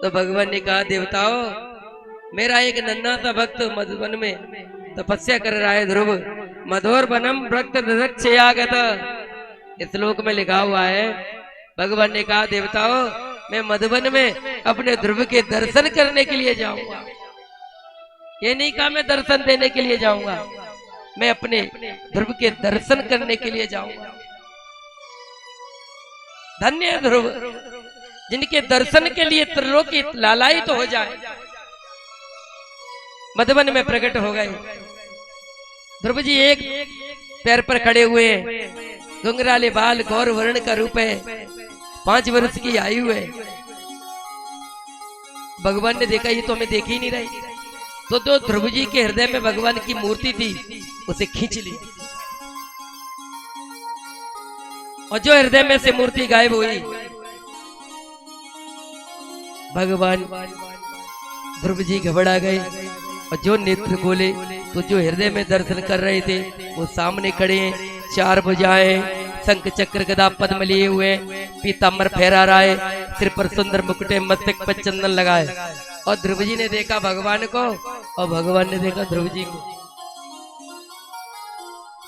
तो भगवान ने कहा, देवताओं, मेरा एक नन्हा सा भक्त मधुवन में तपस्या कर रहा है। ध्रुव मधुर वनम भक्त रक्षयागत, इस श्लोक में लिखा हुआ है। भगवान ने कहा, देवताओं, मैं मधुवन में अपने ध्रुव के दर्शन करने के लिए जाऊंगा। ये नहीं कहा मैं दर्शन देने के लिए जाऊंगा, मैं अपने ध्रुव के दर्शन करने के लिए जाऊंगा। धन्य है ध्रुव, जिनके दर्शन के लिए त्रिलोकी लालायित तो हो जाए। मधुवन में प्रकट हो गए। ध्रुव जी एक पैर पर खड़े हुए हैं, घुंघराले बाल, गौर वर्ण का रूप है, 5 वर्ष की आयु है। भगवान ने देखा ये तो हमें देख ही नहीं रही, तो ध्रुव जी के हृदय में भगवान की मूर्ति थी, उसे खींच ली और जो हृदय में से मूर्ति गायब हुई। भगवान ध्रुव जी घबरा गए और जो नेत्र खोले तो जो हृदय में दर्शन कर रहे थे वो सामने खड़े हैं, 4 भुजाएं, शंख चक्र गदा पद्म लिए हुए, पीताम्बर फहरा रहा है, सिर पर सुंदर मुकुटे, मस्तक पर चंदन लगाए। और ध्रुव जी ने देखा भगवान को और भगवान ने देखा ध्रुव जी को।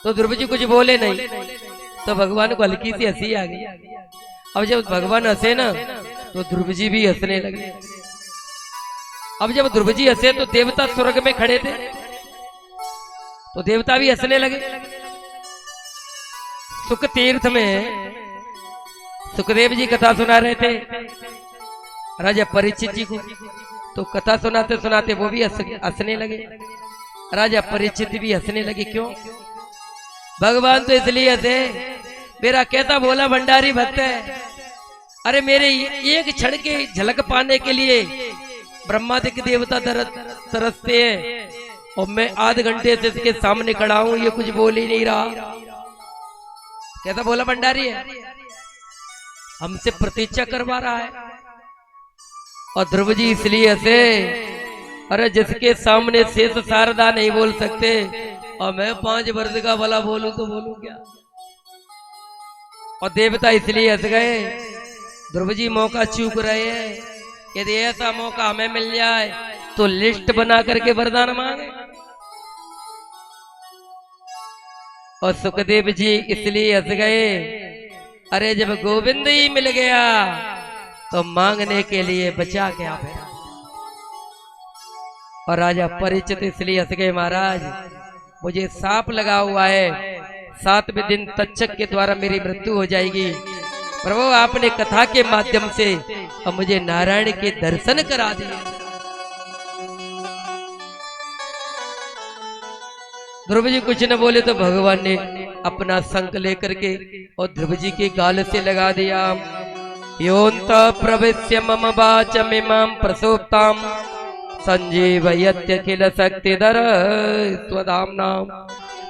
तो ध्रुव जी कुछ बोले नहीं, तो भगवान को हल्की सी हंसी आ गई। अब जब भगवान हंसे ना तो ध्रुव जी भी हंसने लगे। अब जब ध्रुव जी हंसे तो देवता स्वर्ग में खड़े थे, तो देवता भी हंसने लगे। सुख तीर्थ में सुखदेव जी कथा सुना रहे थे राजा परीक्षित जी को, तो कथा सुनाते सुनाते वो भी हंसने लगे। राजा परीक्षित भी हंसने लगे। क्यों? भगवान तो इसलिए हंसे, मेरा कैसा भोला भंडारी भक्त है। अरे मेरे एक क्षण के झलक पाने के लिए ब्रह्मादिक देवता तरसते हैं और मैं आध घंटे से इसके सामने खड़ा हूं, ये कुछ बोल ही नहीं रहा। कैसा भोला भंडारी है, हमसे प्रतीक्षा करवा रहा है। और ध्रुव जी इसलिए हंसे, अरे जिसके सामने शेष शारदा नहीं बोल सकते और मैं 5 वर्ष का भला बोलूं तो बोलूं क्या। और देवता इसलिए हंस गए, ध्रुव जी मौका चूक रहे हैं, यदि ऐसा मौका हमें मिल जाए तो लिस्ट बना करके वरदान मांगे। और सुखदेव जी इसलिए हंस गए, अरे जब गोविंद ही मिल गया तो मांगने के लिए बचा क्या फिर। और राजा परीक्षित इसलिए हंस गए, महाराज मुझे सांप लगा हुआ है, 7वें दिन तक्षक के द्वारा मेरी मृत्यु हो जाएगी। प्रभु आपने कथा के माध्यम से अब मुझे नारायण के दर्शन करा दिए। ध्रुव जी कुछ न बोले तो भगवान ने अपना शंख लेकर के और ध्रुव जी के गाल से लगा दिया। योऽन्त प्रविश्य मम वाचमिमां प्रसुप्तां संजीवयत्यखिल शक्तिधर स्वधाम्नाम्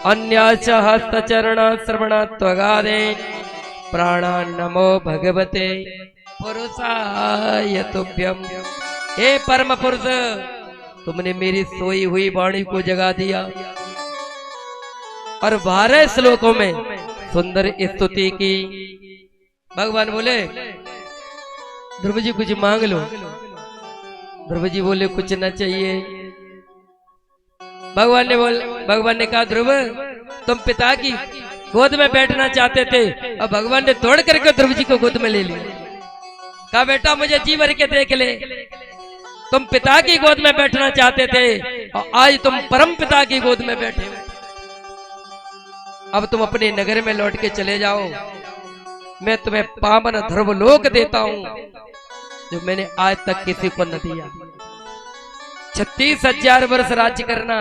अन्याच हस्तचरण श्रवणत्वगादेन प्राणान् नमो भगवते पुरुषाय तुभ्यम्। हे परम पुरुष, तुमने मेरी सोई हुई वाणी को जगा दिया और 12 श्लोकों में सुंदर स्तुति की। भगवान बोले, ध्रुव जी कुछ मांग लो। ध्रुव जी बोले कुछ न चाहिए। भगवान ने कहा, ध्रुव तुम पिता की गोद में बैठना चाहते थे और भगवान ने तोड़ करके ध्रुव जी को गोद में ले लिया। कहा, बेटा मुझे जी भर के देख ले, तुम पिता की गोद में बैठना चाहते थे और आज तुम परम पिता की गोद में बैठे हो। अब तुम अपने नगर में लौट के चले जाओ, मैं तुम्हें पावन ध्रुवलोक देता हूं जो मैंने आज तक किसी को न दिया। 36,000 वर्ष राज्य करना,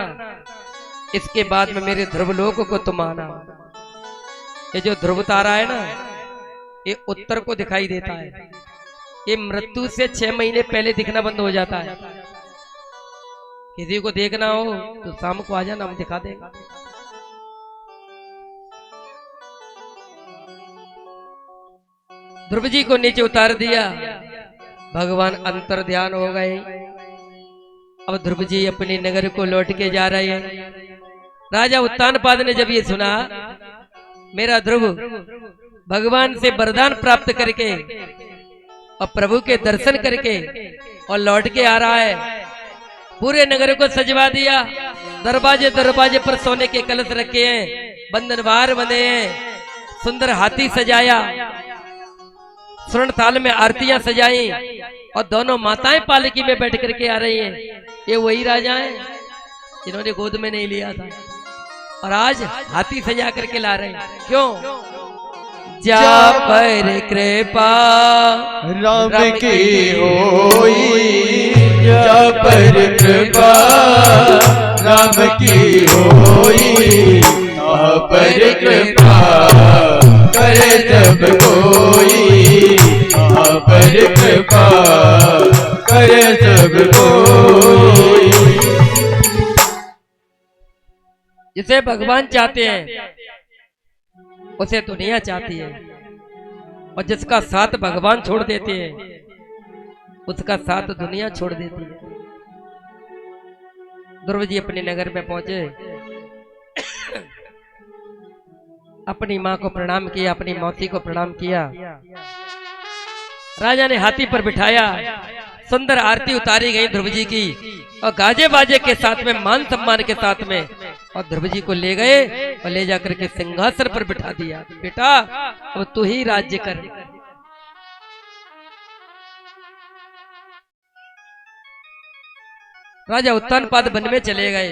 इसके बाद में मेरे ध्रुवलोक को तुम आना। ये जो ध्रुव तारा है ना, ये उत्तर को दिखाई देता है। ये मृत्यु से 6 महीने पहले दिखना बंद हो जाता है। किसी को देखना हो तो शाम को आ जाना, हम दिखा देंगे। ध्रुव जी को नीचे उतार दिया, भगवान अंतर ध्यान हो गए। अब ध्रुव जी अपने नगर को लौट के जा रहे हैं। राजा उत्तानपाद ने जब ये सुना, मेरा ध्रुव भगवान से वरदान प्राप्त करके और प्रभु के दर्शन करके और लौट के आ रहा है। पूरे नगर को सजवा दिया, दरवाजे दरवाजे पर सोने के कलश रखे हैं, बंधनवार बने हैं, सुंदर हाथी सजाया, स्वर्ण थाल में आरतियां सजाई और दोनों माताएं पालकी में बैठ करके आ रही हैं। ये वही राजा हैं जिन्होंने गोद में नहीं लिया था और आज हाथी सजा करके ला रहे हैं। क्यों? जा पर कृपा राम की होई, जा पर कृपा राम की होई, जा पर कृपा करे सब कोई, जा पर कृपा करे सब कोई। जिसे भगवान चाहते हैं उसे दुनिया चाहती है, और जिसका साथ भगवान छोड़ देते हैं उसका साथ दुनिया छोड़ देती है। ध्रुव जी अपने नगर में पहुंचे, अपनी मां को प्रणाम किया, अपनी मौसी को प्रणाम किया। राजा ने हाथी पर बिठाया, सुंदर आरती उतारी गई ध्रुव जी की और गाजे बाजे के साथ में, मान सम्मान के साथ में, और ध्रुव जी को ले गए और ले जाकर के सिंहासन पर बिठा दिया। बेटा अब तू ही राज्य कर। राजा उत्तानपाद वन में चले गए।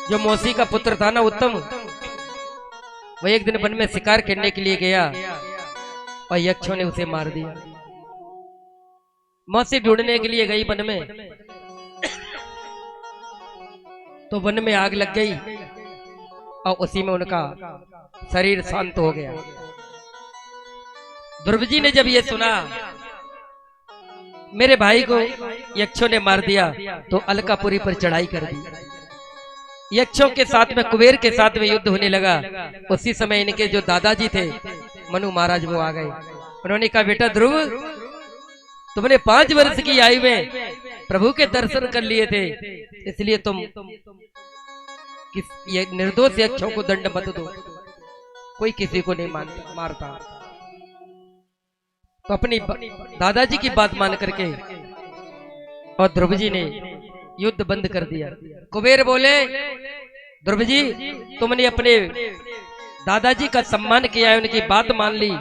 जो मौसी का पुत्र था ना उत्तम, वो एक दिन वन में शिकार करने के लिए गया और यक्षों ने उसे मार दिया। मौसी ढूंढने के लिए गई वन में, तो वन में आग लग गई और उसी में उनका शरीर शांत हो गया। ध्रुव जी ने जब ये सुना मेरे भाई को यक्षों ने मार दिया, तो अलकापुरी पर चढ़ाई कर दी। यक्षों के साथ में, कुबेर के साथ में युद्ध होने लगा। उसी समय इनके जो दादाजी थे मनु महाराज, वो आ गए। उन्होंने कहा बेटा ध्रुव, तुमने 5 वर्ष की आयु में प्रभु के दर्शन कर लिए थे, इसलिए तुम ये निर्दोष यक्षों को दंड मत दो, कोई किसी को नहीं मारता। तो अपनी दादाजी की बात मान करके और ध्रुव जी ने युद्ध बंद कर दिया। कुबेर बोले ध्रुव जी, तुमने अपने दादाजी का सम्मान किया है, उनकी बात मान ली,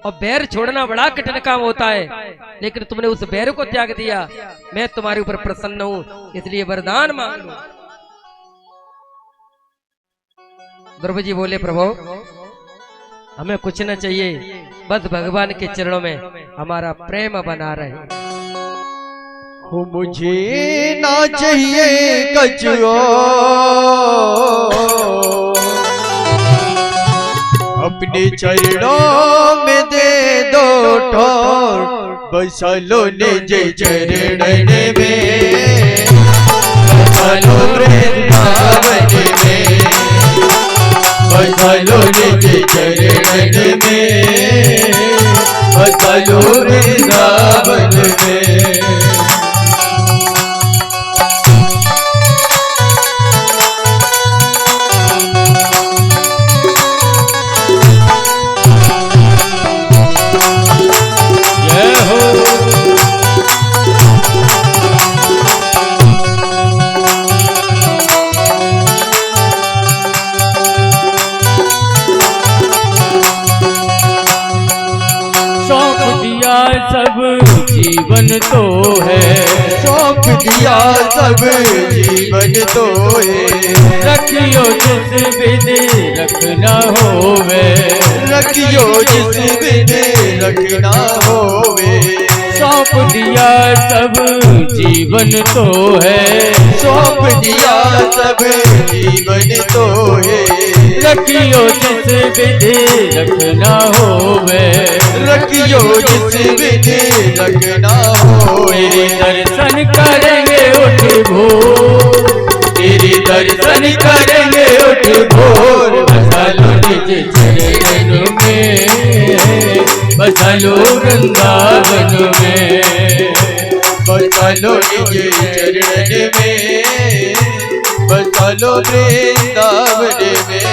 और बैर छोड़ना बड़ा कठिन काम होता है, लेकिन तुमने उस बैर को त्याग दिया। मैं तुम्हारे ऊपर प्रसन्न हूं, इसलिए वरदान मांग लो। ध्रुव जी बोले प्रभु, हमें कुछ न चाहिए, बस भगवान के चरणों में हमारा प्रेम बना रहे। मुझे ना चाहिए कछुआ, अपने चरणों में दे दो ठोर, बसा लो निज चरणन में, बसा लो वृंदावन में, बसा लो निज चरणन में, बसा लो वृंदावन में। जीवन तो है, सौंप दिया सब जीवन तो है, रखियो जिस विधि रखना होवे, रखियो जिस विधि रखना होवे, सौंप दिया सब जीवन तो है, सौंप दिया सब जीवन तो है, रखियो जिस विधि रखना होवे, रखियो जिस विधि रखना हो। तेरे दर्शन करेंगे उठ भोर, तेरे दर्शन करेंगे उठ भोर, बसा लो निज चरणों में, बसा लो वृंदावन में, बसा लो निज चरण में, बसा लो वृंदावन में।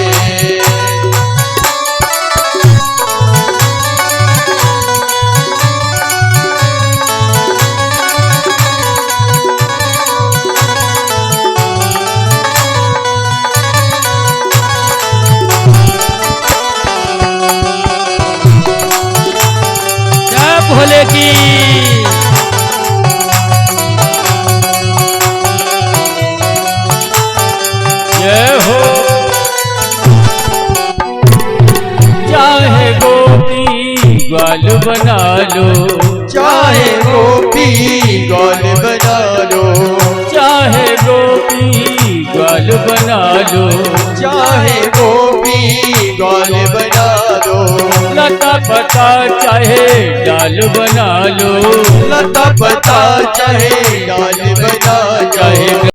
ग्वाल बना लो, चाहे गोपी ग्वाल बना लो, चाहे गोपी ग्वाल बना लो, चाहे गोपी ग्वाल बना लो, लता पता चाहे डाल बना लो, लता पता चाहे डाल बना लो, चाहे